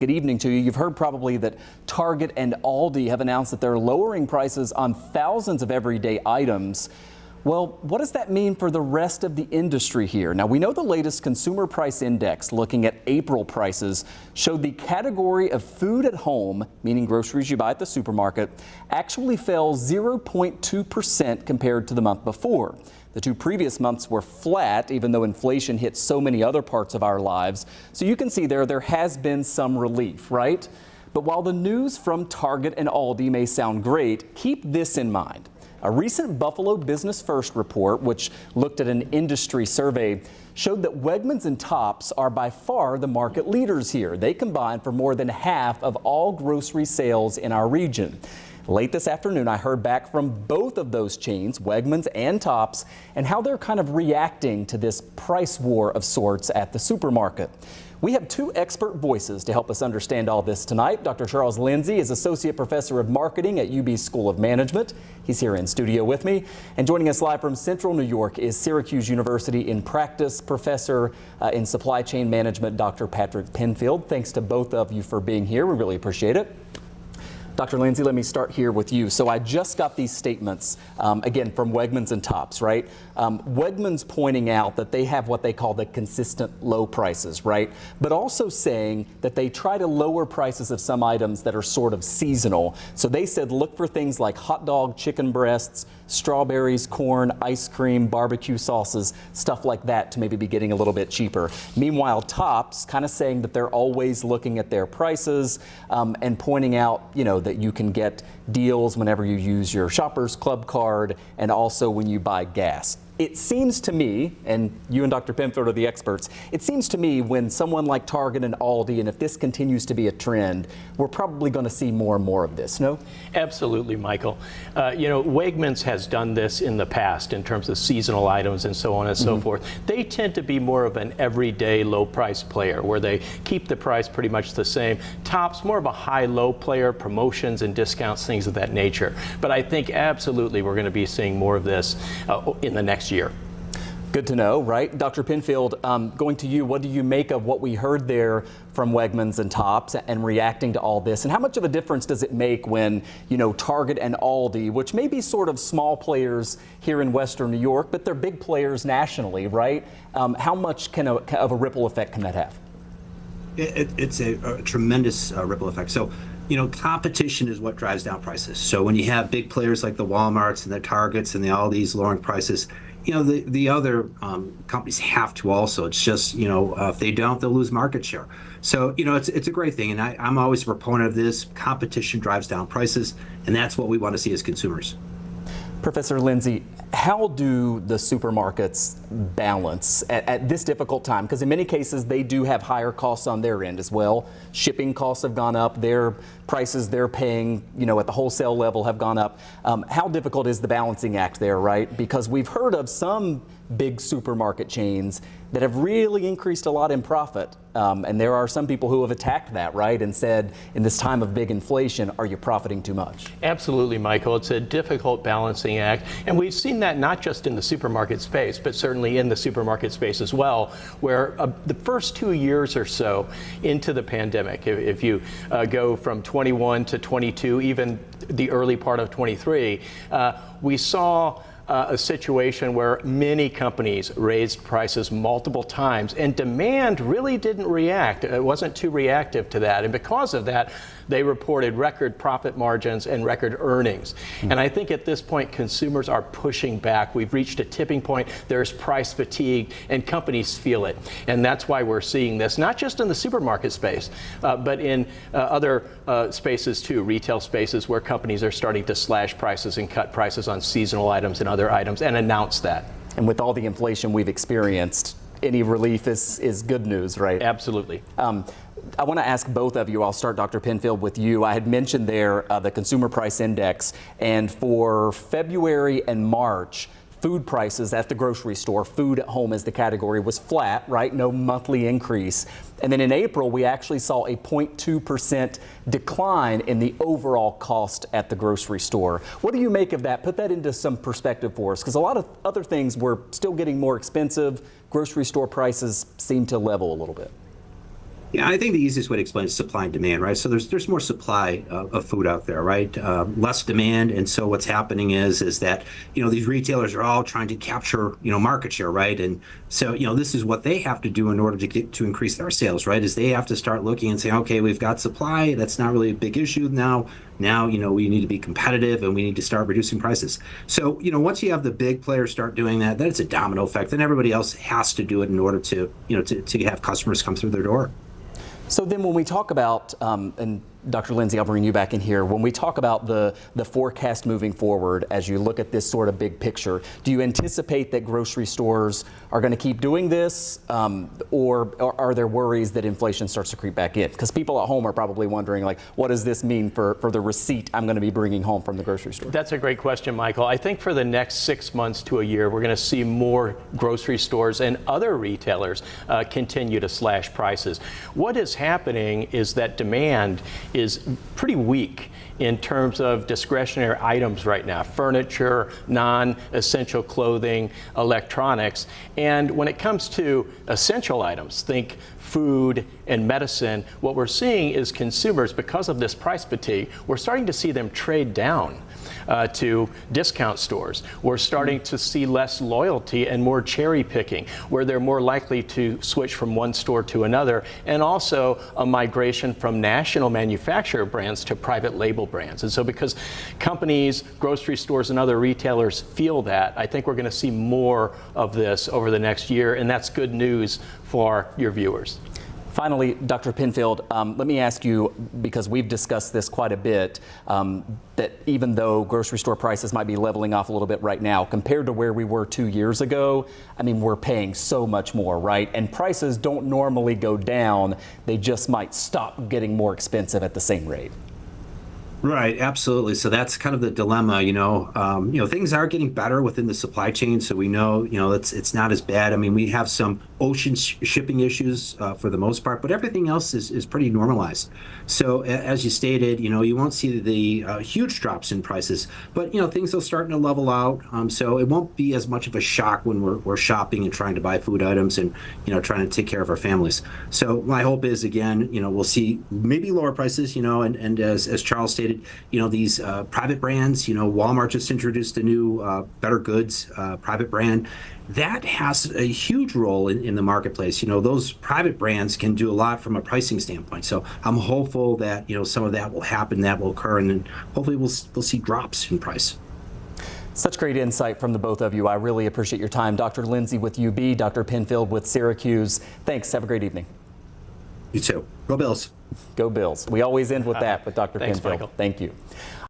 Good evening to you. You've heard probably that Target and Aldi have announced that they're lowering prices on thousands of everyday items. Well, what does that mean for the rest of the industry here? Now, we know the latest consumer price index looking at April prices showed the category of food at home, meaning groceries you buy at the supermarket, actually fell 0.2% compared to the month before. The two previous months were flat, even though inflation hit so many other parts of our lives. So you can see there has been some relief, right? But while the news from Target and Aldi may sound great, keep this in mind. A recent Buffalo Business First report, which looked at an industry survey, showed that Wegmans and Tops are by far the market leaders here. They combine for more than half of all grocery sales in our region. Late this afternoon, I heard back from both of those chains, Wegmans and Tops, and how they're kind of reacting to this price war of sorts at the supermarket. We have two expert voices to help us understand all this tonight. Dr. Charles Lindsay is Associate Professor of Marketing at UB School of Management. He's here in studio with me. And joining us live from Central New York is Syracuse University in Practice Professor in Supply Chain Management, Dr. Patrick Penfield. Thanks to both of you for being here. We really appreciate it. Dr. Lindsay, let me start here with you. So I just got these statements, again, from Wegmans and Tops, right? Wegmans pointing out that they have what they call the consistent low prices, right? But also saying that they try to lower prices of some items that are sort of seasonal. So they said look for things like hot dog, chicken breasts, strawberries, corn, ice cream, barbecue sauces, stuff like that to maybe be getting a little bit cheaper. Meanwhile, Tops kind of saying that they're always looking at their prices and pointing out, you know, that you can get deals whenever you use your Shoppers Club card and also when you buy gas. It seems to me, and you and Dr. Penfield are the experts, it seems to me when someone like Target and Aldi, and if this continues to be a trend, we're probably going to see more and more of this, no? Absolutely, Michael. Wegmans has done this in the past in terms of seasonal items and so on and so forth. They tend to be more of an everyday low price player where they keep the price pretty much the same. Tops, more of a high-low player, promotions and discounts, things of that nature. But I think absolutely we're going to be seeing more of this in the next year. Good to know, right? Dr. Penfield, going to you, what do you make of what we heard there from Wegmans and Tops and reacting to all this? And how much of a difference does it make when, you know, Target and Aldi, which may be sort of small players here in Western New York, but they're big players nationally, right? How much of a ripple effect can that have? It's a tremendous ripple effect. So, you know, competition is what drives down prices. So when you have big players like the Walmarts and the Targets and the Aldis lowering prices, you know, the other companies have to also. It's just, you know, if they don't, they'll lose market share. So, you know, it's a great thing. And I'm always a proponent of this. Competition drives down prices, and that's what we want to see as consumers. Professor Lindsay, how do the supermarkets balance at this difficult time? Because in many cases, they do have higher costs on their end as well. Shipping costs have gone up. Their prices they're paying, you know, at the wholesale level have gone up. How difficult is the balancing act there, right? Because we've heard of some big supermarket chains that have really increased a lot in profit. And there are some people who have attacked that, right? And said, in this time of big inflation, are you profiting too much? Absolutely, Michael. It's a difficult balancing act. And we've seen that not just in the supermarket space, but certainly in the supermarket space as well, where the first 2 years or so into the pandemic, if you go from 21 to 22, even the early part of 23, we saw a situation where many companies raised prices multiple times and demand really didn't react. It wasn't too reactive to that. And because of that, they reported record profit margins and record earnings. And I think at this point, consumers are pushing back. We've reached a tipping point. There's price fatigue and companies feel it. And that's why we're seeing this, not just in the supermarket space, but in other spaces too, retail spaces where companies are starting to slash prices and cut prices on seasonal items and other items and announce that. And with all the inflation we've experienced, any relief is good news, right? Absolutely. I want to ask both of you. I'll start, Dr. Penfield, with you. I had mentioned there the Consumer Price Index, and for February and March, food prices at the grocery store, food at home as the category, was flat, right? No monthly increase. And then in April, we actually saw a 0.2% decline in the overall cost at the grocery store. What do you make of that? Put that into some perspective for us, because a lot of other things were still getting more expensive. Grocery store prices seem to level a little bit. Yeah, I think the easiest way to explain is supply and demand, right? So there's more supply of food out there, right? Less demand, and so what's happening is that these retailers are all trying to capture market share, right? And so this is what they have to do in order to increase their sales, right? Is they have to start looking and saying, okay, we've got supply, that's not really a big issue now. Now we need to be competitive and we need to start reducing prices. So once you have the big players start doing that, then it's a domino effect. Then everybody else has to do it in order to to have customers come through their door. So then when we talk about, and Dr. Lindsay, I'll bring you back in here. When we talk about the forecast moving forward, as you look at this sort of big picture, do you anticipate that grocery stores are going to keep doing this, or are there worries that inflation starts to creep back in? Because people at home are probably wondering, like, what does this mean for the receipt I'm going to be bringing home from the grocery store? That's a great question, Michael. I think for the next 6 months to a year, we're going to see more grocery stores and other retailers continue to slash prices. What is happening is that demand is pretty weak in terms of discretionary items right now: furniture, non-essential clothing, electronics. And when it comes to essential items, think food and medicine, what we're seeing is consumers, because of this price fatigue, we're starting to see them trade down to discount stores. We're starting to see less loyalty and more cherry picking, where they're more likely to switch from one store to another, and also a migration from national manufacturer brands to private label brands. And so because companies, grocery stores, and other retailers feel that, I think we're going to see more of this over the next year, and that's good news for your viewers. Finally, Dr. Penfield, let me ask you, because we've discussed this quite a bit, that even though grocery store prices might be leveling off a little bit right now, compared to where we were 2 years ago, I mean, we're paying so much more, right? And prices don't normally go down. They just might stop getting more expensive at the same rate. Right, absolutely. So that's kind of the dilemma, things are getting better within the supply chain. So we know, it's not as bad. I mean, we have some ocean shipping issues for the most part, but everything else is pretty normalized. So as you stated, you won't see the huge drops in prices, but, things are starting to level out. So it won't be as much of a shock when we're shopping and trying to buy food items and, trying to take care of our families. So my hope is, again, we'll see maybe lower prices, and as Charles stated, these private brands, Walmart just introduced a new Better Goods private brand. That has a huge role in the marketplace. Those private brands can do a lot from a pricing standpoint. So I'm hopeful that, some of that will happen, that will occur, and then hopefully we'll see drops in price. Such great insight from the both of you. I really appreciate your time. Dr. Lindsay with UB, Dr. Penfield with Syracuse. Thanks. Have a great evening. You too. Go Bills. Go Bills. We always end with that with Dr. Thanks, Penfield. Michael. Thank you.